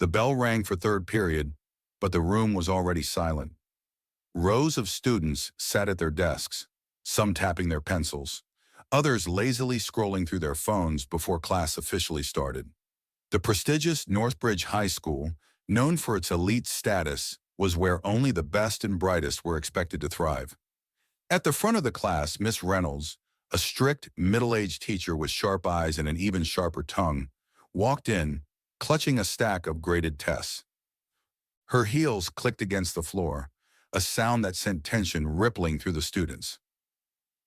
The bell rang for third period, but the room was already silent. Rows of students sat at their desks, some tapping their pencils, others lazily scrolling through their phones before class officially started. The prestigious Northbridge High School, known for its elite status, was where only the best and brightest were expected to thrive. At the front of the class, Miss Reynolds, a strict, middle-aged teacher with sharp eyes and an even sharper tongue, walked in, clutching a stack of graded tests. Her heels clicked against the floor, a sound that sent tension rippling through the students.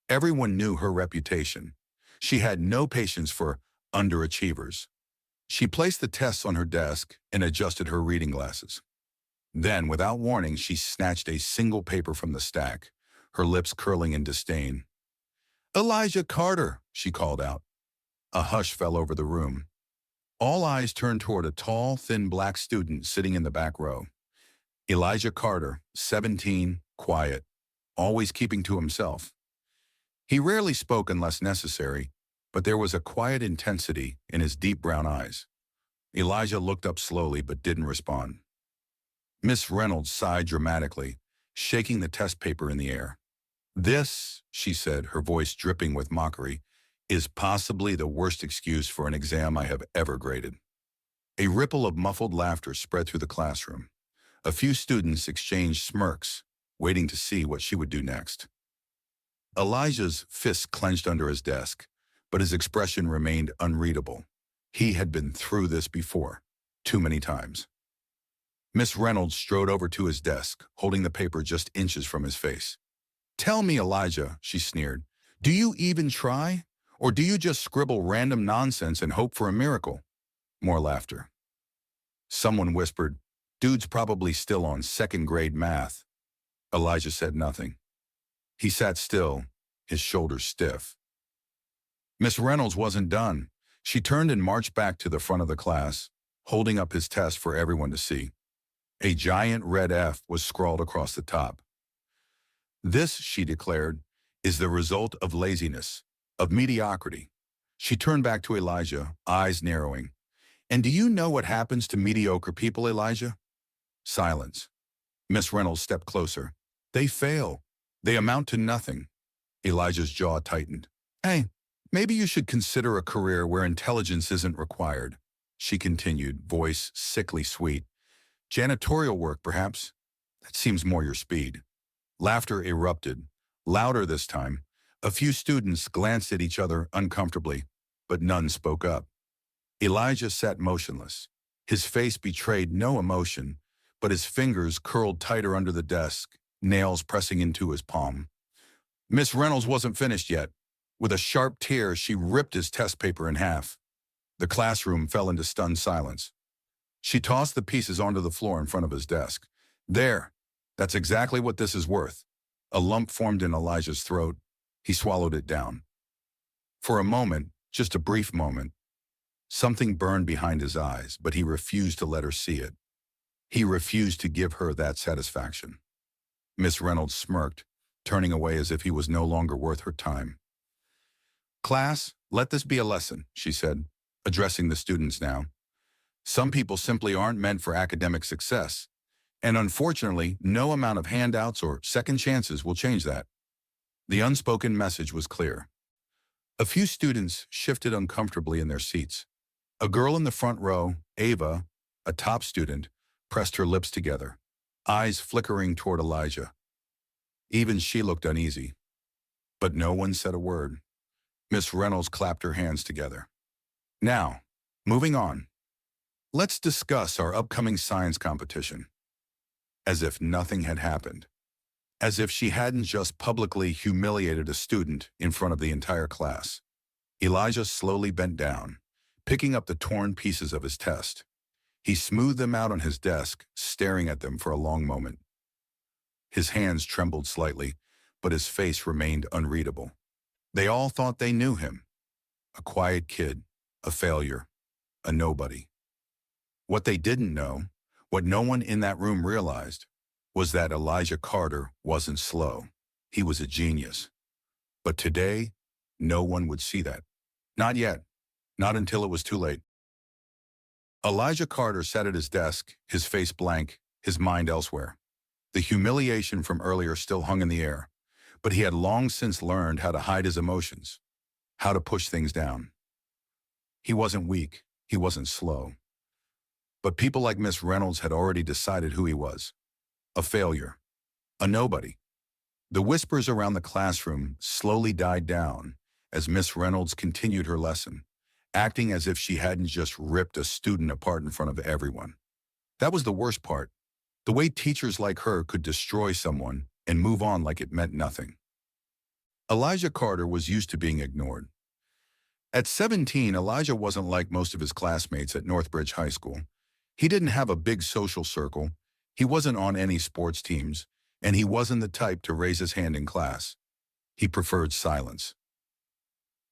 Everyone knew her reputation. She had no patience for underachievers. She placed the tests on her desk and adjusted her reading glasses. Then, without warning, she snatched a single paper from the stack, her lips curling in disdain. "Elijah Carter," she called out. A hush fell over the room. All eyes turned toward a tall, thin black student sitting in the back row. Elijah Carter, 17, quiet, always keeping to himself. He rarely spoke unless necessary, but there was a quiet intensity in his deep brown eyes. Elijah looked up slowly but didn't respond. Miss Reynolds sighed dramatically, shaking the test paper in the air. "This," she said, her voice dripping with mockery, "is possibly the worst excuse for an exam I have ever graded." A ripple of muffled laughter spread through the classroom. A few students exchanged smirks, waiting to see what she would do next. Elijah's fists clenched under his desk, but his expression remained unreadable. He had been through this before, too many times. Miss Reynolds strode over to his desk, holding the paper just inches from his face. "Tell me, Elijah," she sneered, "do you even try? Or do you just scribble random nonsense and hope for a miracle?" More laughter. Someone whispered, "Dude's probably still on second-grade math." Elijah said nothing. He sat still, his shoulders stiff. Miss Reynolds wasn't done. She turned and marched back to the front of the class, holding up his test for everyone to see. A giant red F was scrawled across the top. "This," she declared, "is the result of laziness, of mediocrity." She turned back to Elijah, eyes narrowing. "And do you know what happens to mediocre people, Elijah?" Silence. Miss Reynolds stepped closer. "They fail. They amount to nothing." Elijah's jaw tightened. "Hey, maybe you should consider a career where intelligence isn't required," she continued, voice sickly sweet. "Janitorial work, perhaps? That seems more your speed." Laughter erupted, louder this time. A few students glanced at each other uncomfortably, but none spoke up. Elijah sat motionless. His face betrayed no emotion, but his fingers curled tighter under the desk, nails pressing into his palm. Miss Reynolds wasn't finished yet. With a sharp tear, she ripped his test paper in half. The classroom fell into stunned silence. She tossed the pieces onto the floor in front of his desk. "There, that's exactly what this is worth." A lump formed in Elijah's throat. He swallowed it down. For a moment, just a brief moment, something burned behind his eyes, but he refused to let her see it. He refused to give her that satisfaction. Miss Reynolds smirked, turning away as if he was no longer worth her time. "Class, let this be a lesson," she said, addressing the students now. "Some people simply aren't meant for academic success, and unfortunately, no amount of handouts or second chances will change that." The unspoken message was clear. A few students shifted uncomfortably in their seats. A girl in the front row, Ava, a top student, pressed her lips together, eyes flickering toward Elijah. Even she looked uneasy. But no one said a word. Miss Reynolds clapped her hands together. "Now, moving on. Let's discuss our upcoming science competition." As if nothing had happened. As if she hadn't just publicly humiliated a student in front of the entire class. Elijah slowly bent down, picking up the torn pieces of his test. He smoothed them out on his desk, staring at them for a long moment. His hands trembled slightly, but his face remained unreadable. They all thought they knew him. A quiet kid, a failure, a nobody. What they didn't know, what no one in that room realized, was that Elijah Carter wasn't slow. He was a genius. But today, no one would see that. Not yet. Not until it was too late. Elijah Carter sat at his desk, his face blank, his mind elsewhere. The humiliation from earlier still hung in the air, but he had long since learned how to hide his emotions, how to push things down. He wasn't weak, he wasn't slow. But people like Miss Reynolds had already decided who he was. A failure. A nobody. The whispers around the classroom slowly died down as Miss Reynolds continued her lesson, acting as if she hadn't just ripped a student apart in front of everyone. That was the worst part. The way teachers like her could destroy someone and move on like it meant nothing. Elijah Carter was used to being ignored. At 17, Elijah wasn't like most of his classmates at Northbridge High School. He didn't have a big social circle, he wasn't on any sports teams, and he wasn't the type to raise his hand in class. He preferred silence.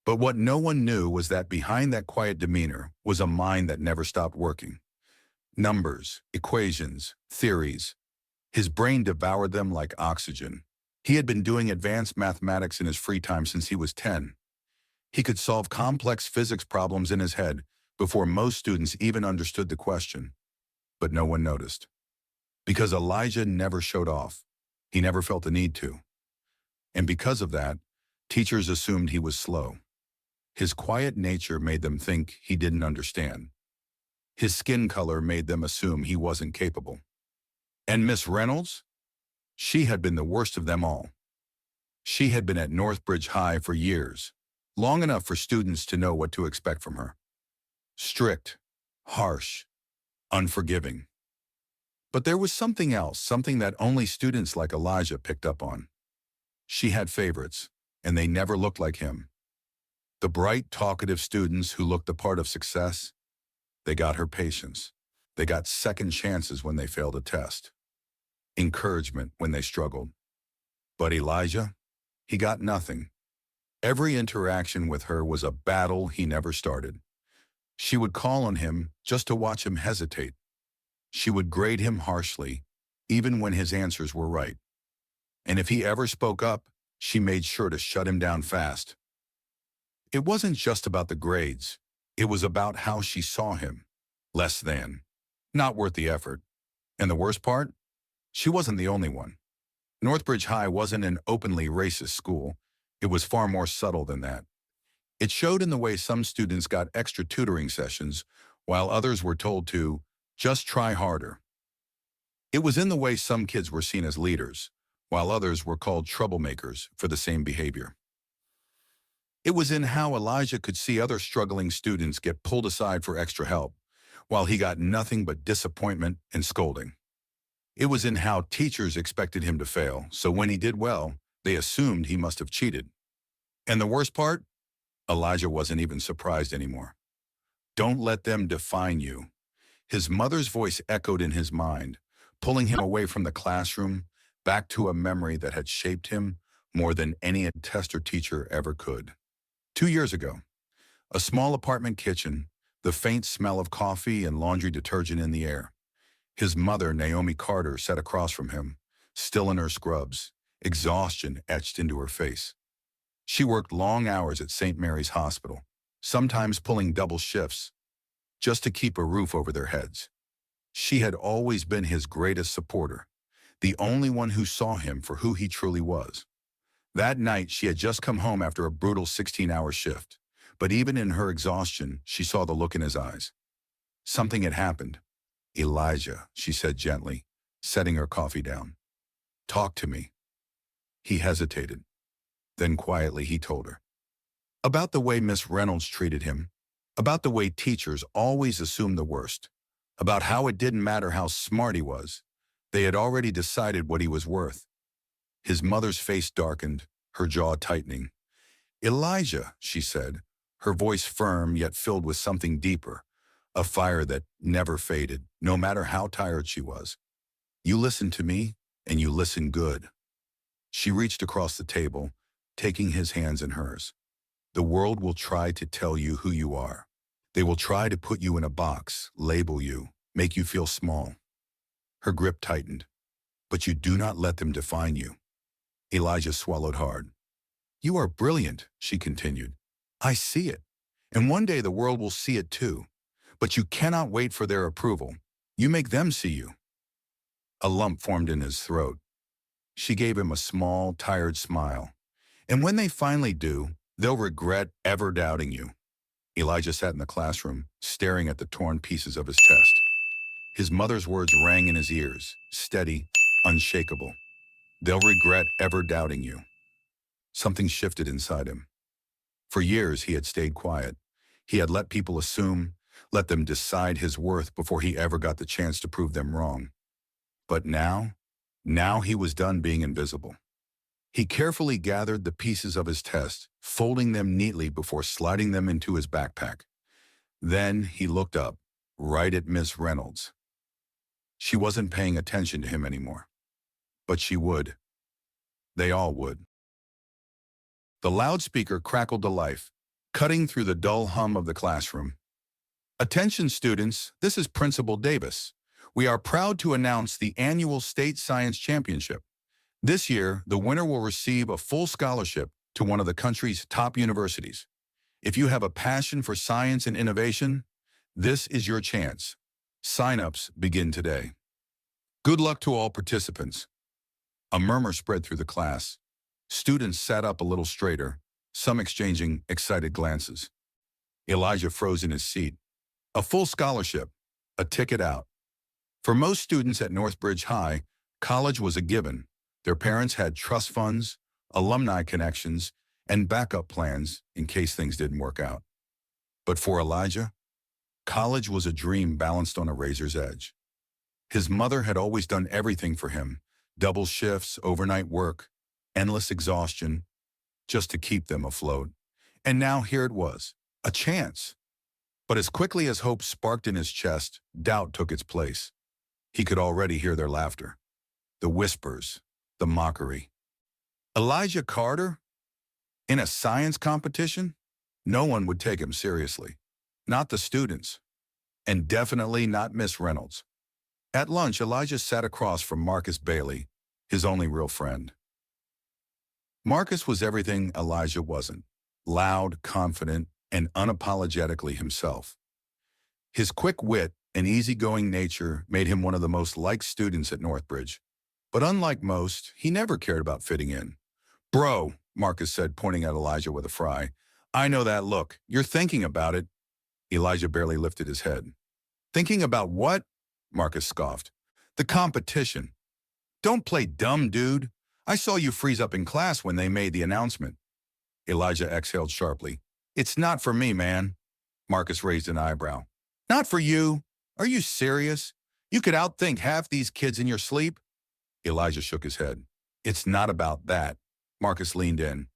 But what no one knew was that behind that quiet demeanor was a mind that never stopped working. Numbers, equations, theories. His brain devoured them like oxygen. He had been doing advanced mathematics in his free time since he was 10. He could solve complex physics problems in his head before most students even understood the question. But no one noticed. Because Elijah never showed off. He never felt the need to. And because of that, teachers assumed he was slow. His quiet nature made them think he didn't understand. His skin color made them assume he wasn't capable. And Miss Reynolds? She had been the worst of them all. She had been at Northbridge High for years, long enough for students to know what to expect from her. Strict, harsh, unforgiving. But there was something else, something that only students like Elijah picked up on. She had favorites, and they never looked like him. The bright, talkative students who looked the part of success, they got her patience. They got second chances when they failed a test. Encouragement when they struggled. But Elijah, he got nothing. Every interaction with her was a battle he never started. She would call on him just to watch him hesitate. She would grade him harshly, even when his answers were right. And if he ever spoke up, she made sure to shut him down fast. It wasn't just about the grades. It was about how she saw him. Less than. Not worth the effort. And the worst part? She wasn't the only one. Northbridge High wasn't an openly racist school. It was far more subtle than that. It showed in the way some students got extra tutoring sessions, while others were told to just try harder. It was in the way some kids were seen as leaders, while others were called troublemakers for the same behavior. It was in how Elijah could see other struggling students get pulled aside for extra help, while he got nothing but disappointment and scolding. It was in how teachers expected him to fail, so when he did well, they assumed he must have cheated. And the worst part? Elijah wasn't even surprised anymore. Don't let them define you. His mother's voice echoed in his mind, pulling him away from the classroom, back to a memory that had shaped him more than any test or teacher ever could. 2 years ago, a small apartment kitchen, the faint smell of coffee and laundry detergent in the air. His mother, Naomi Carter, sat across from him, still in her scrubs, exhaustion etched into her face. She worked long hours at St. Mary's Hospital, sometimes pulling double shifts, just to keep a roof over their heads. She had always been his greatest supporter, the only one who saw him for who he truly was. That night, she had just come home after a brutal 16-hour shift, but even in her exhaustion, she saw the look in his eyes. Something had happened. Elijah, she said gently, setting her coffee down. Talk to me. He hesitated. Then quietly he told her. About the way Miss Reynolds treated him, about the way teachers always assumed the worst, about how it didn't matter how smart he was. They had already decided what he was worth. His mother's face darkened, her jaw tightening. Elijah, she said, her voice firm yet filled with something deeper, a fire that never faded, no matter how tired she was. You listen to me, and you listen good. She reached across the table, taking his hands in hers. The world will try to tell you who you are. They will try to put you in a box, label you, make you feel small. Her grip tightened. But you do not let them define you. Elijah swallowed hard. You are brilliant, she continued. I see it. And one day the world will see it too. But you cannot wait for their approval. You make them see you. A lump formed in his throat. She gave him a small, tired smile. And when they finally do, they'll regret ever doubting you. Elijah sat in the classroom, staring at the torn pieces of his test. His mother's words rang in his ears, steady, unshakable. They'll regret ever doubting you. Something shifted inside him. For years, he had stayed quiet. He had let people assume, let them decide his worth before he ever got the chance to prove them wrong. But now he was done being invisible. He carefully gathered the pieces of his test, folding them neatly before sliding them into his backpack. Then he looked up, right at Miss Reynolds. She wasn't paying attention to him anymore. But she would. They all would. The loudspeaker crackled to life, cutting through the dull hum of the classroom. Attention students, this is Principal Davis. We are proud to announce the annual State Science Championship. This year, the winner will receive a full scholarship to one of the country's top universities. If you have a passion for science and innovation, this is your chance. Sign-ups begin today. Good luck to all participants. A murmur spread through the class. Students sat up a little straighter, some exchanging excited glances. Elijah froze in his seat. A full scholarship, a ticket out. For most students at Northbridge High, college was a given. Their parents had trust funds, alumni connections, and backup plans in case things didn't work out. But for Elijah, college was a dream balanced on a razor's edge. His mother had always done everything for him, double shifts, overnight work, endless exhaustion, just to keep them afloat. And now here it was, a chance. But as quickly as hope sparked in his chest, doubt took its place. He could already hear their laughter, the whispers, the mockery. Elijah Carter? In a science competition? No one would take him seriously. Not the students. And definitely not Miss Reynolds. At lunch, Elijah sat across from Marcus Bailey, his only real friend. Marcus was everything Elijah wasn't. Loud, confident, and unapologetically himself. His quick wit and easygoing nature made him one of the most liked students at Northbridge. But unlike most, he never cared about fitting in. "Bro," Marcus said, pointing at Elijah with a fry, "I know that look. You're thinking about it." Elijah barely lifted his head. "Thinking about what?" Marcus scoffed. "The competition. Don't play dumb, dude. I saw you freeze up in class when they made the announcement." Elijah exhaled sharply. "It's not for me, man." Marcus raised an eyebrow. "Not for you? Are you serious? You could outthink half these kids in your sleep?" Elijah shook his head. "It's not about that." Marcus leaned in.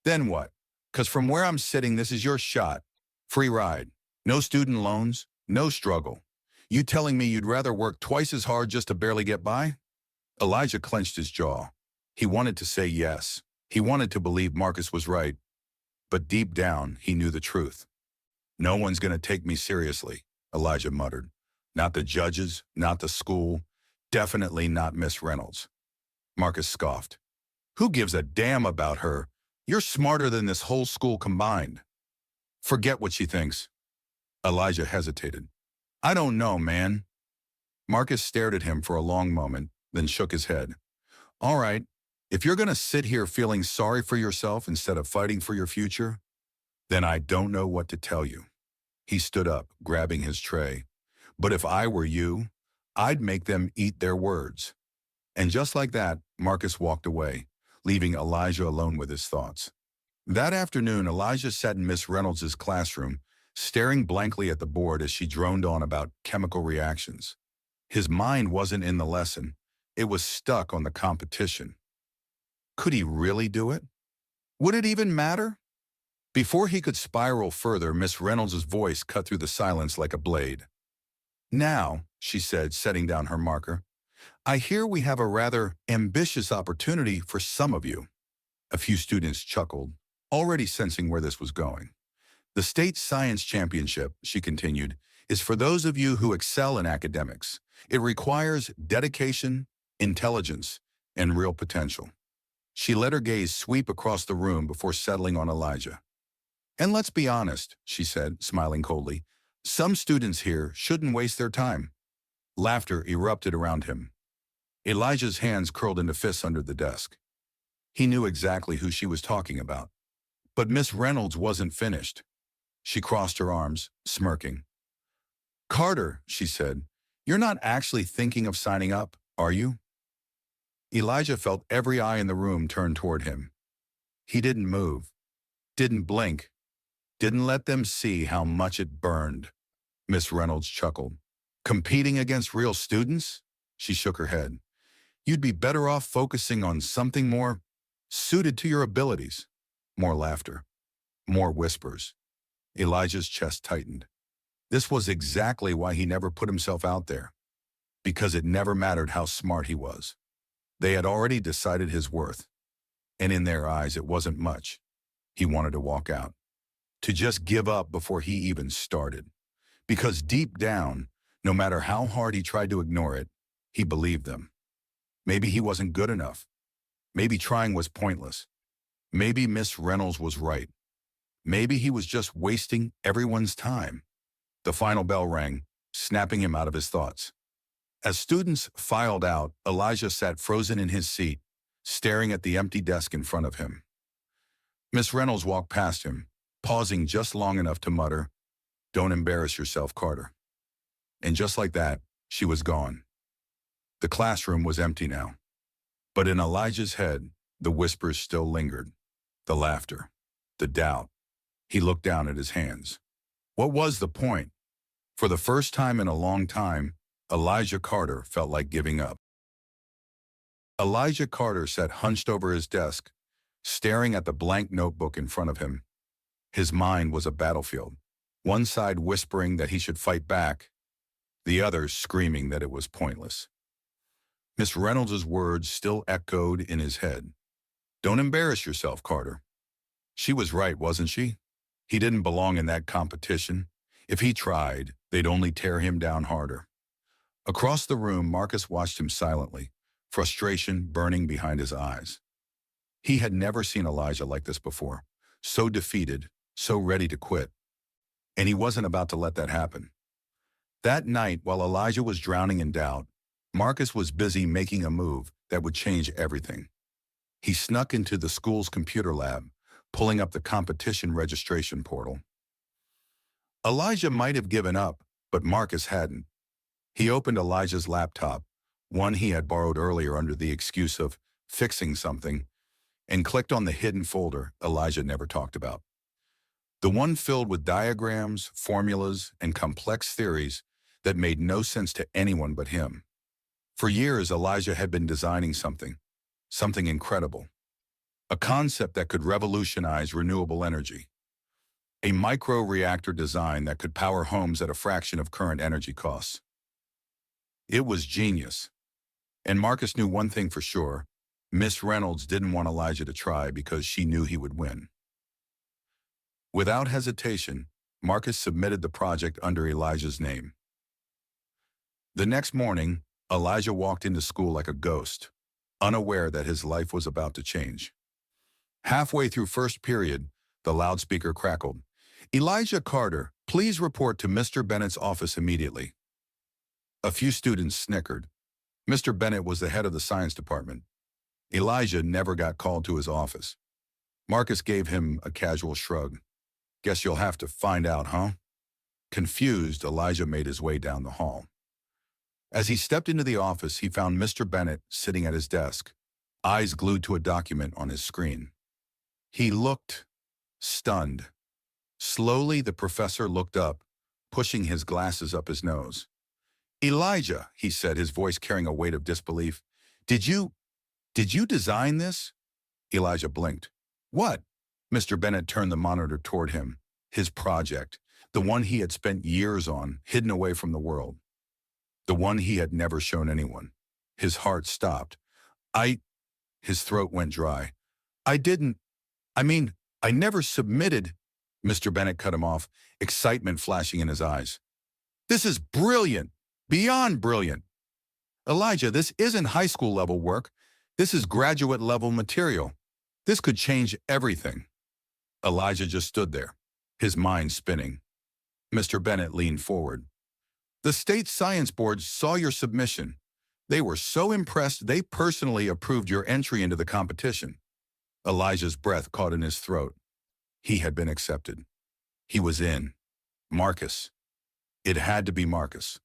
"Then what? 'Cause from where I'm sitting, this is your shot. Free ride. No student loans. No struggle. You telling me you'd rather work twice as hard just to barely get by?" Elijah clenched his jaw. He wanted to say yes. He wanted to believe Marcus was right. But deep down, he knew the truth. "No one's going to take me seriously," Elijah muttered. "Not the judges, not the school, definitely not Miss Reynolds." Marcus scoffed. "Who gives a damn about her? You're smarter than this whole school combined." "Forget what she thinks." Elijah hesitated. "I don't know, man." Marcus stared at him for a long moment, then shook his head. "All right, if you're going to sit here feeling sorry for yourself instead of fighting for your future, then I don't know what to tell you." He stood up, grabbing his tray. "But if I were you, I'd make them eat their words." And just like that, Marcus walked away, leaving Elijah alone with his thoughts. That afternoon, Elijah sat in Miss Reynolds' classroom, staring blankly at the board as she droned on about chemical reactions. His mind wasn't in the lesson. It was stuck on the competition. Could he really do it? Would it even matter? Before he could spiral further, Miss Reynolds' voice cut through the silence like a blade. "Now," she said, setting down her marker, "I hear we have a rather ambitious opportunity for some of you." A few students chuckled, already sensing where this was going. "The State Science Championship," she continued, "is for those of you who excel in academics. It requires dedication, intelligence, and real potential." She let her gaze sweep across the room before settling on Elijah. "And let's be honest," she said, smiling coldly, Some students here shouldn't waste their time. Laughter erupted around him. Elijah's hands curled into fists under the desk. He knew exactly who she was talking about. But Miss Reynolds wasn't finished. She crossed her arms, smirking. "Carter," she said, "you're not actually thinking of signing up, are you?" Elijah felt every eye in the room turn toward him. He didn't move, didn't blink, didn't let them see how much it burned. Miss Reynolds chuckled. "Competing against real students?" She shook her head. "You'd be better off focusing on something more suited to your abilities." More laughter. More whispers. Elijah's chest tightened. This was exactly why he never put himself out there. Because it never mattered how smart he was. They had already decided his worth. And in their eyes, it wasn't much. He wanted to walk out. To just give up before he even started. Because deep down, no matter how hard he tried to ignore it, he believed them. Maybe he wasn't good enough. Maybe trying was pointless. Maybe Miss Reynolds was right. Maybe he was just wasting everyone's time. The final bell rang, snapping him out of his thoughts. As students filed out, Elijah sat frozen in his seat, staring at the empty desk in front of him. Miss Reynolds walked past him, pausing just long enough to mutter, "Don't embarrass yourself, Carter." And just like that, she was gone. The classroom was empty now. But in Elijah's head, the whispers still lingered. The laughter. The doubt. He looked down at his hands. What was the point? For the first time in a long time, Elijah Carter felt like giving up. Elijah Carter sat hunched over his desk, staring at the blank notebook in front of him. His mind was a battlefield, one side whispering that he should fight back, the other screaming that it was pointless. Miss Reynolds' words still echoed in his head. "Don't embarrass yourself, Carter." She was right, wasn't she? He didn't belong in that competition. If he tried, they'd only tear him down harder. Across the room, Marcus watched him silently, frustration burning behind his eyes. He had never seen Elijah like this before, so defeated, so ready to quit. And he wasn't about to let that happen. That night, while Elijah was drowning in doubt, Marcus was busy making a move that would change everything. He snuck into the school's computer lab, pulling up the competition registration portal. Elijah might have given up, but Marcus hadn't. He opened Elijah's laptop, one he had borrowed earlier under the excuse of fixing something, and clicked on the hidden folder Elijah never talked about. The one filled with diagrams, formulas, and complex theories that made no sense to anyone but him. For years, Elijah had been designing something incredible. A concept that could revolutionize renewable energy. A micro-reactor design that could power homes at a fraction of current energy costs. It was genius. And Marcus knew one thing for sure. Miss Reynolds didn't want Elijah to try because she knew he would win. Without hesitation, Marcus submitted the project under Elijah's name. The next morning, Elijah walked into school like a ghost, unaware that his life was about to change. Halfway through first period, the loudspeaker crackled. "Elijah Carter, please report to Mr. Bennett's office immediately." A few students snickered. Mr. Bennett was the head of the science department. Elijah never got called to his office. Marcus gave him a casual shrug. "Guess you'll have to find out, huh?" Confused, Elijah made his way down the hall. As he stepped into the office, he found Mr. Bennett sitting at his desk, eyes glued to a document on his screen. He looked stunned. Slowly, the professor looked up, pushing his glasses up his nose. "Elijah," he said, his voice carrying a weight of disbelief. Did you design this?" Elijah blinked. "What?" Mr. Bennett turned the monitor toward him. His project, the one he had spent years on, hidden away from the world. The one he had never shown anyone. His heart stopped. His throat went dry. I never submitted." Mr. Bennett cut him off, excitement flashing in his eyes. "This is brilliant, beyond brilliant. Elijah, this isn't high school level work. This is graduate level material. This could change everything." Elijah just stood there, his mind spinning. Mr. Bennett leaned forward. The state science board saw your submission. They were so impressed they personally approved your entry into the competition. Elijah's breath caught in his throat. He had been accepted. He was in. Marcus. It had to be Marcus.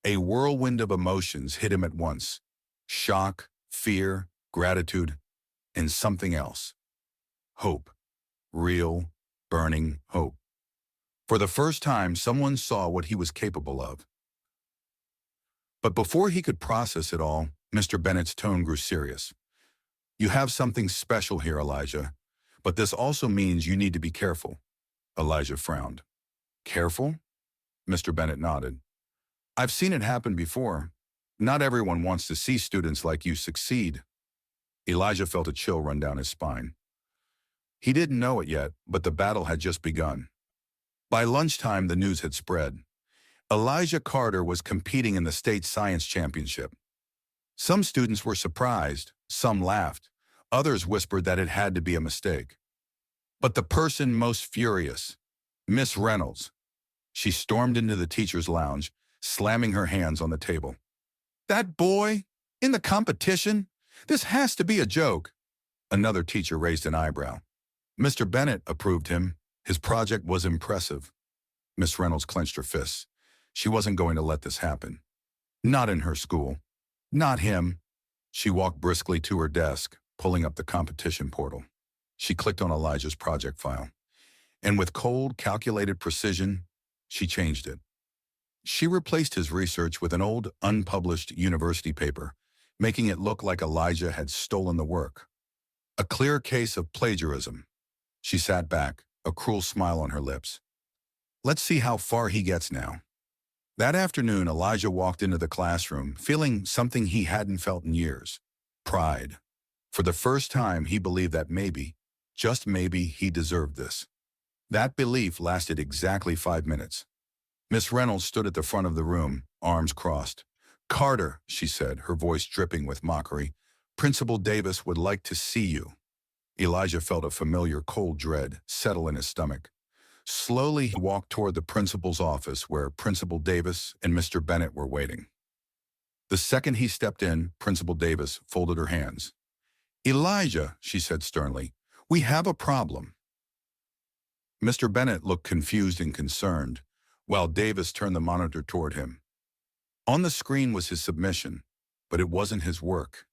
A whirlwind of emotions hit him at once. Shock, fear, gratitude, and something else. Hope. Real, burning hope. For the first time, someone saw what he was capable of. But before he could process it all, Mr. Bennett's tone grew serious. You have something special here, Elijah, but this also means you need to be careful. Elijah frowned. Careful? Mr. Bennett nodded. I've seen it happen before. Not everyone wants to see students like you succeed. Elijah felt a chill run down his spine. He didn't know it yet, but the battle had just begun. By lunchtime, the news had spread. Elijah Carter was competing in the state science championship. Some students were surprised, some laughed, others whispered that it had to be a mistake. But the person most furious, Miss Reynolds. She stormed into the teacher's lounge, slamming her hands on the table. That boy? In the competition? This has to be a joke. Another teacher raised an eyebrow. Mr. Bennett approved him. His project was impressive. Miss Reynolds clenched her fists. She wasn't going to let this happen. Not in her school. Not him. She walked briskly to her desk, pulling up the competition portal. She clicked on Elijah's project file. And with cold, calculated precision, she changed it. She replaced his research with an old, unpublished university paper, making it look like Elijah had stolen the work. A clear case of plagiarism. She sat back, a cruel smile on her lips. Let's see how far he gets now. That afternoon, Elijah walked into the classroom, feeling something he hadn't felt in years. Pride. For the first time, he believed that maybe, just maybe, he deserved this. That belief lasted exactly 5 minutes. Miss Reynolds stood at the front of the room, arms crossed. Carter, she said, her voice dripping with mockery, Principal Davis would like to see you. Elijah felt a familiar cold dread settle in his stomach. Slowly, he walked toward the principal's office where Principal Davis and Mr. Bennett were waiting. The second he stepped in, Principal Davis folded her hands. Elijah, she said sternly, we have a problem. Mr. Bennett looked confused and concerned, while Davis turned the monitor toward him. On the screen was his submission, but it wasn't his work.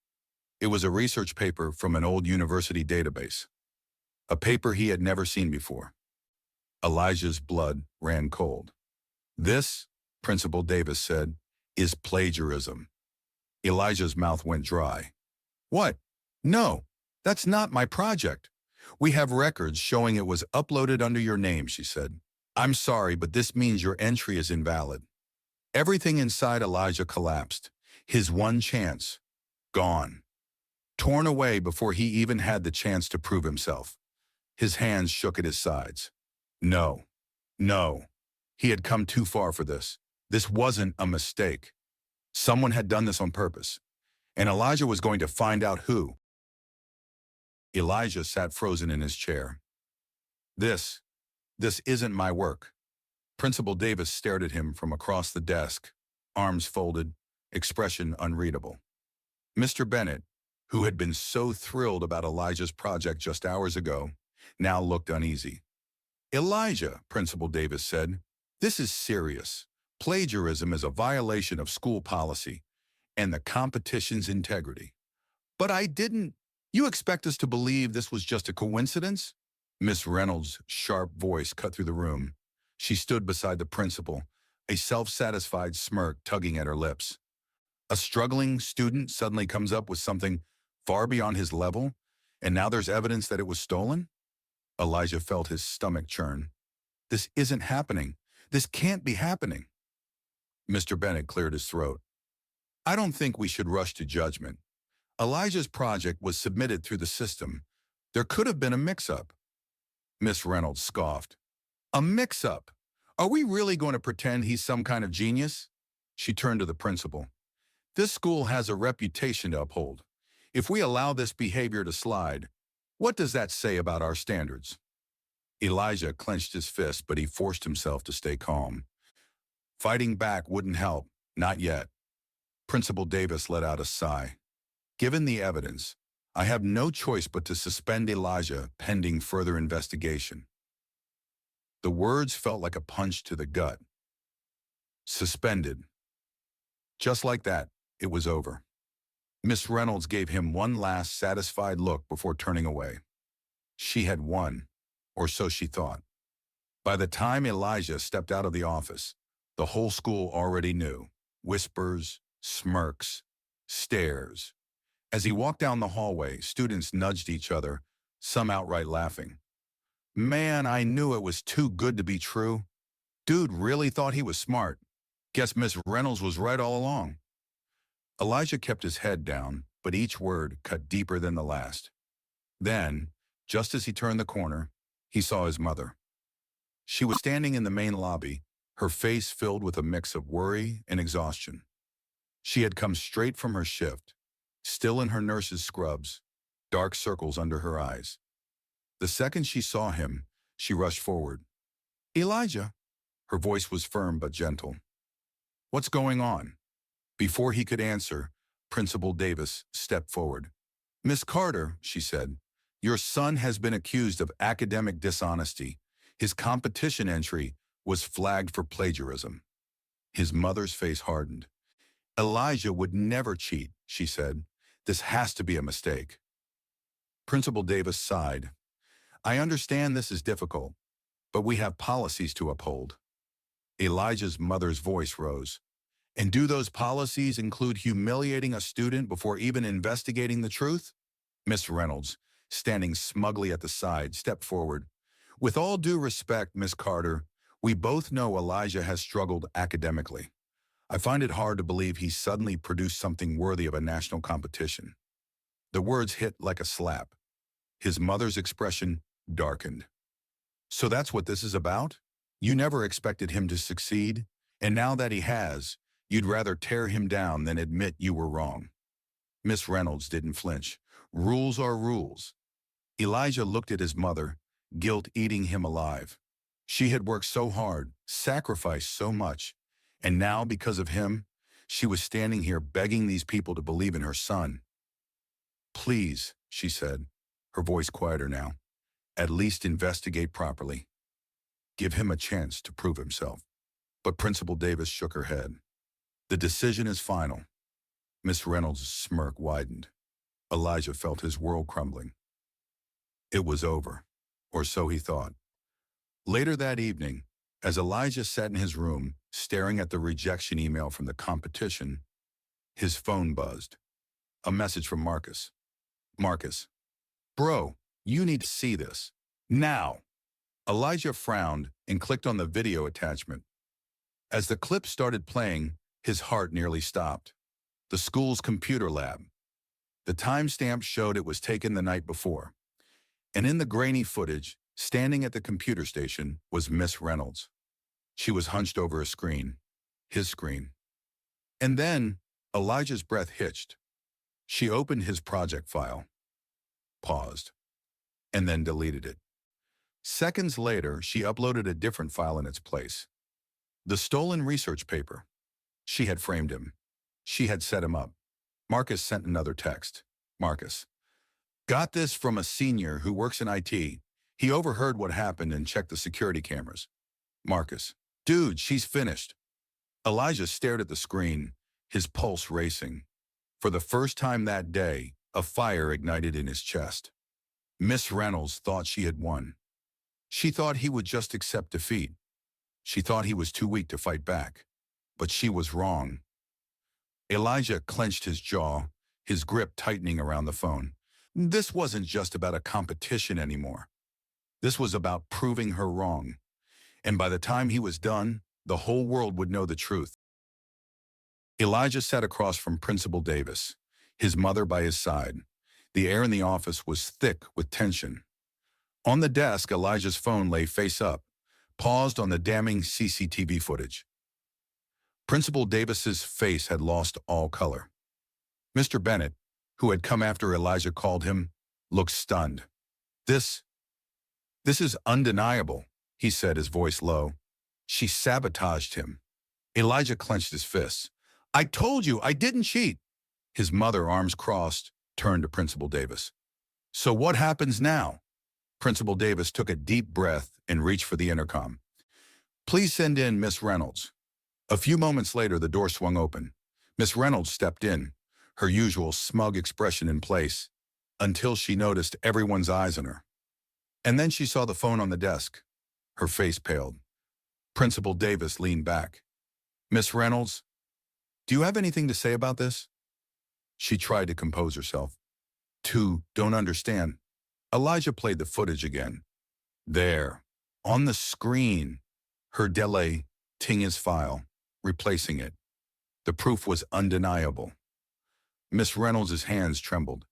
It was a research paper from an old university database, a paper he had never seen before. Elijah's blood ran cold. This, Principal Davis said, is plagiarism. Elijah's mouth went dry. What? No, that's not my project. We have records showing it was uploaded under your name, she said. I'm sorry, but this means your entry is invalid. Everything inside Elijah collapsed. His one chance, gone. Torn away before he even had the chance to prove himself. His hands shook at his sides. No, no. He had come too far for this. This wasn't a mistake. Someone had done this on purpose, and Elijah was going to find out who. Elijah sat frozen in his chair. This isn't my work. Principal Davis stared at him from across the desk, arms folded, expression unreadable. Mr. Bennett, who had been so thrilled about Elijah's project just hours ago, now looked uneasy. Elijah, Principal Davis said, this is serious. Plagiarism is a violation of school policy and the competition's integrity. But I didn't. You expect us to believe this was just a coincidence? Miss Reynolds' sharp voice cut through the room. She stood beside the principal, a self-satisfied smirk tugging at her lips. A struggling student suddenly comes up with something far beyond his level, and now there's evidence that it was stolen? Elijah felt his stomach churn. This isn't happening. This can't be happening. Mr. Bennett cleared his throat. I don't think we should rush to judgment. Elijah's project was submitted through the system. There could have been a mix-up. Miss Reynolds scoffed. A mix-up? Are we really going to pretend he's some kind of genius? She turned to the principal. This school has a reputation to uphold. If we allow this behavior to slide, what does that say about our standards? Elijah clenched his fist, but he forced himself to stay calm. Fighting back wouldn't help, not yet. Principal Davis let out a sigh. Given the evidence, I have no choice but to suspend Elijah pending further investigation. The words felt like a punch to the gut. Suspended. Just like that, it was over. Miss Reynolds gave him one last satisfied look before turning away. She had won, or so she thought. By the time Elijah stepped out of the office, the whole school already knew. Whispers, smirks, stares. As he walked down the hallway, students nudged each other, some outright laughing. Man, I knew it was too good to be true. Dude really thought he was smart. Guess Miss Reynolds was right all along. Elijah kept his head down, but each word cut deeper than the last. Then, just as he turned the corner, he saw his mother. She was standing in the main lobby, her face filled with a mix of worry and exhaustion. She had come straight from her shift, still in her nurse's scrubs, dark circles under her eyes. The second she saw him, she rushed forward. "Elijah." Her voice was firm but gentle. "What's going on?" Before he could answer, Principal Davis stepped forward. "Miss Carter," she said, "your son has been accused of academic dishonesty. His competition entry was flagged for plagiarism." His mother's face hardened. "Elijah would never cheat," she said. "This has to be a mistake." Principal Davis sighed. "I understand this is difficult, but we have policies to uphold." Elijah's mother's voice rose. "And do those policies include humiliating a student before even investigating the truth?" Miss Reynolds, standing smugly at the side, stepped forward. "With all due respect, Miss Carter, we both know Elijah has struggled academically. I find it hard to believe he suddenly produced something worthy of a national competition." The words hit like a slap. His mother's expression darkened. "So that's what this is about? You never expected him to succeed, and now that he has, you'd rather tear him down than admit you were wrong." Miss Reynolds didn't flinch. Rules are rules. Elijah looked at his mother, guilt eating him alive. She had worked so hard, sacrificed so much, and now, because of him, she was standing here begging these people to believe in her son. "Please," she said, her voice quieter now, "at least investigate properly. Give him a chance to prove himself." But Principal Davis shook her head. "The decision is final." Miss Reynolds' smirk widened. Elijah felt his world crumbling. It was over, or so he thought. Later that evening, as Elijah sat in his room, staring at the rejection email from the competition, his phone buzzed. A message from Marcus. "Marcus, bro, you need to see this. Now." Elijah frowned and clicked on the video attachment. As the clip started playing, his heart nearly stopped. The school's computer lab. The timestamp showed it was taken the night before. And in the grainy footage, standing at the computer station, was Miss Reynolds. She was hunched over a screen, his screen. And then, Elijah's breath hitched. She opened his project file, paused, and then deleted it. Seconds later, she uploaded a different file in its place. The stolen research paper. She had framed him. She had set him up. Marcus sent another text. "Marcus, got this from a senior who works in IT. He overheard what happened and checked the security cameras." Marcus, "Dude, she's finished." Elijah stared at the screen, his pulse racing. For the first time that day, a fire ignited in his chest. Miss Reynolds thought she had won. She thought he would just accept defeat. She thought he was too weak to fight back. But she was wrong. Elijah clenched his jaw, his grip tightening around the phone. This wasn't just about a competition anymore. This was about proving her wrong. And by the time he was done, the whole world would know the truth. Elijah sat across from Principal Davis, his mother by his side. The air in the office was thick with tension. On the desk, Elijah's phone lay face up, paused on the damning CCTV footage. Principal Davis's face had lost all color. Mr. Bennett, who had come after Elijah called him, looked stunned. "This "This is undeniable," he said, his voice low. "She sabotaged him." Elijah clenched his fists. "I told you I didn't cheat." His mother, arms crossed, turned to Principal Davis. "So what happens now?" Principal Davis took a deep breath and reached for the intercom. "Please send in Miss Reynolds." A few moments later, the door swung open. Miss Reynolds stepped in, her usual smug expression in place, until she noticed everyone's eyes on her. And then she saw the phone on the desk. Her face paled. Principal Davis leaned back. "Miss Reynolds, do you have anything to say about this?" She tried to compose herself. Don't understand." Elijah played the footage again. There, on the screen, her delay, ting his file, replacing it. The proof was undeniable. Miss Reynolds' hands trembled.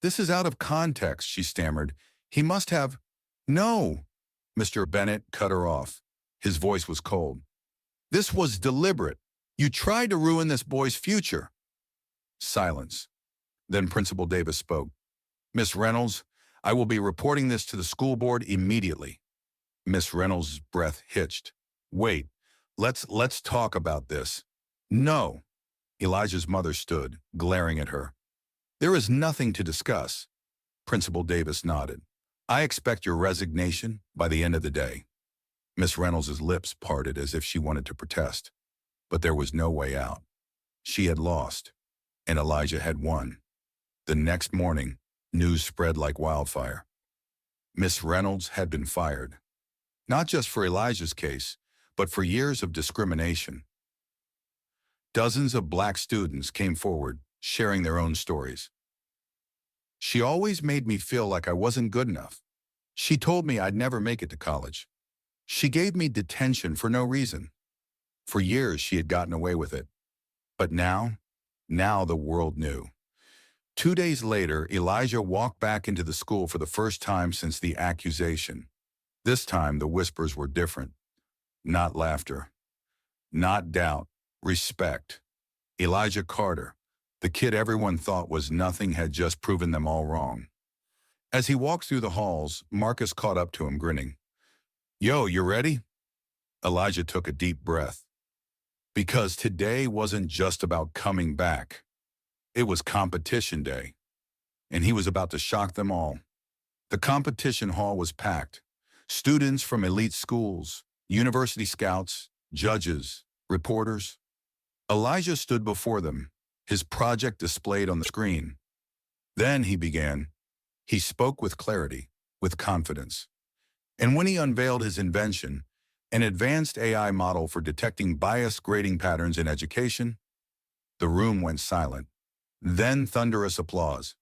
"This is out of context," she stammered. "He must have—" "No!" Mr. Bennett cut her off. His voice was cold. "This was deliberate. You tried to ruin this boy's future." Silence. Then Principal Davis spoke. "Miss Reynolds, I will be reporting this to the school board immediately." Miss Reynolds' breath hitched. "Wait, let's talk about this." "No." Elijah's mother stood, glaring at her. "There is nothing to discuss." Principal Davis nodded. "I expect your resignation by the end of the day." Miss Reynolds' lips parted as if she wanted to protest. But there was no way out. She had lost, and Elijah had won. The next morning, news spread like wildfire. Miss Reynolds had been fired. Not just for Elijah's case, but for years of discrimination. Dozens of black students came forward, sharing their own stories. "She always made me feel like I wasn't good enough. She told me I'd never make it to college. She gave me detention for no reason. For years she had gotten away with it. But now the world knew." 2 days later, Elijah walked back into the school for the first time since the accusation. This time, the whispers were different. Not laughter. Not doubt. Respect. Elijah Carter, the kid everyone thought was nothing, had just proven them all wrong. As he walked through the halls, Marcus caught up to him, grinning. "Yo, you ready?" Elijah took a deep breath. Because today wasn't just about coming back. It was competition day, and he was about to shock them all. The competition hall was packed. Students from elite schools, university scouts, judges, reporters. Elijah stood before them, his project displayed on the screen. Then he began. He spoke with clarity, with confidence. And when he unveiled his invention, an advanced AI model for detecting biased grading patterns in education, the room went silent. Then thunderous applause.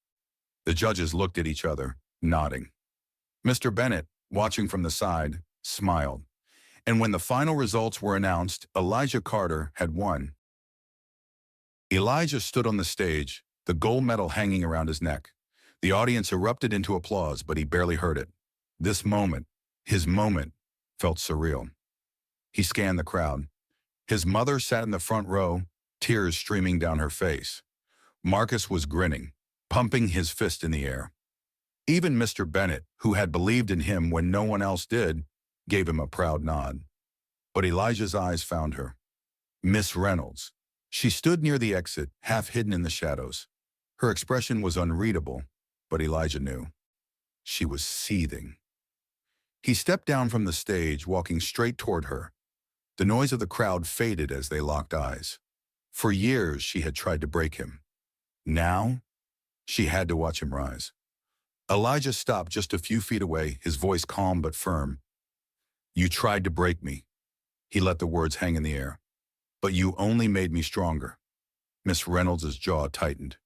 The judges looked at each other, nodding. Mr. Bennett, watching from the side, smiled. And when the final results were announced, Elijah Carter had won. Elijah stood on the stage, the gold medal hanging around his neck. The audience erupted into applause, but he barely heard it. This moment, his moment, felt surreal. He scanned the crowd. His mother sat in the front row, tears streaming down her face. Marcus was grinning, pumping his fist in the air. Even Mr. Bennett, who had believed in him when no one else did, gave him a proud nod. But Elijah's eyes found her. Miss Reynolds. She stood near the exit, half hidden in the shadows. Her expression was unreadable, but Elijah knew. She was seething. He stepped down from the stage, walking straight toward her. The noise of the crowd faded as they locked eyes. For years, she had tried to break him. Now, she had to watch him rise. Elijah stopped just a few feet away, his voice calm but firm. "You tried to break me." He let the words hang in the air. "But you only made me stronger." Miss Reynolds' jaw tightened.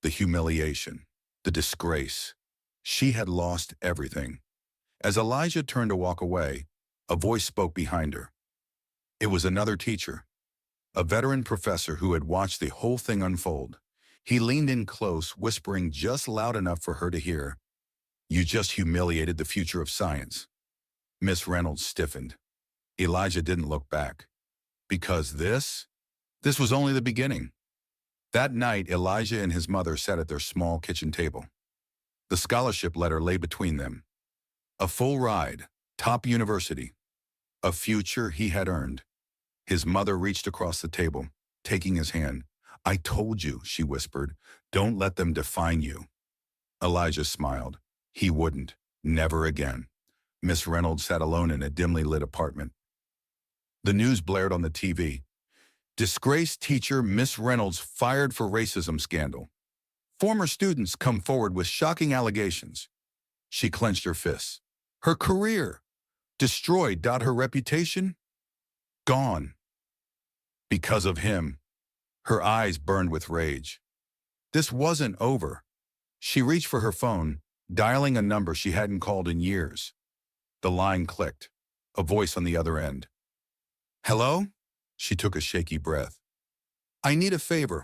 The humiliation, the disgrace. She had lost everything. As Elijah turned to walk away, a voice spoke behind her. It was another teacher, a veteran professor who had watched the whole thing unfold. He leaned in close, whispering just loud enough for her to hear, "You just humiliated the future of science." Miss Reynolds stiffened. Elijah didn't look back. Because this was only the beginning. That night, Elijah and his mother sat at their small kitchen table. The scholarship letter lay between them. A full ride, top university, a future he had earned. His mother reached across the table, taking his hand. "I told you," she whispered, "don't let them define you." Elijah smiled. He wouldn't. Never again. Miss Reynolds sat alone in a dimly lit apartment. The news blared on the TV. Disgraced teacher Miss Reynolds fired for racism scandal. Former students come forward with shocking allegations. She clenched her fists. Her career destroyed. Her reputation gone. Because of him. Her eyes burned with rage. This wasn't over. She reached for her phone, dialing a number she hadn't called in years. The line clicked. A voice on the other end. "Hello?" She took a shaky breath. "I need a favor.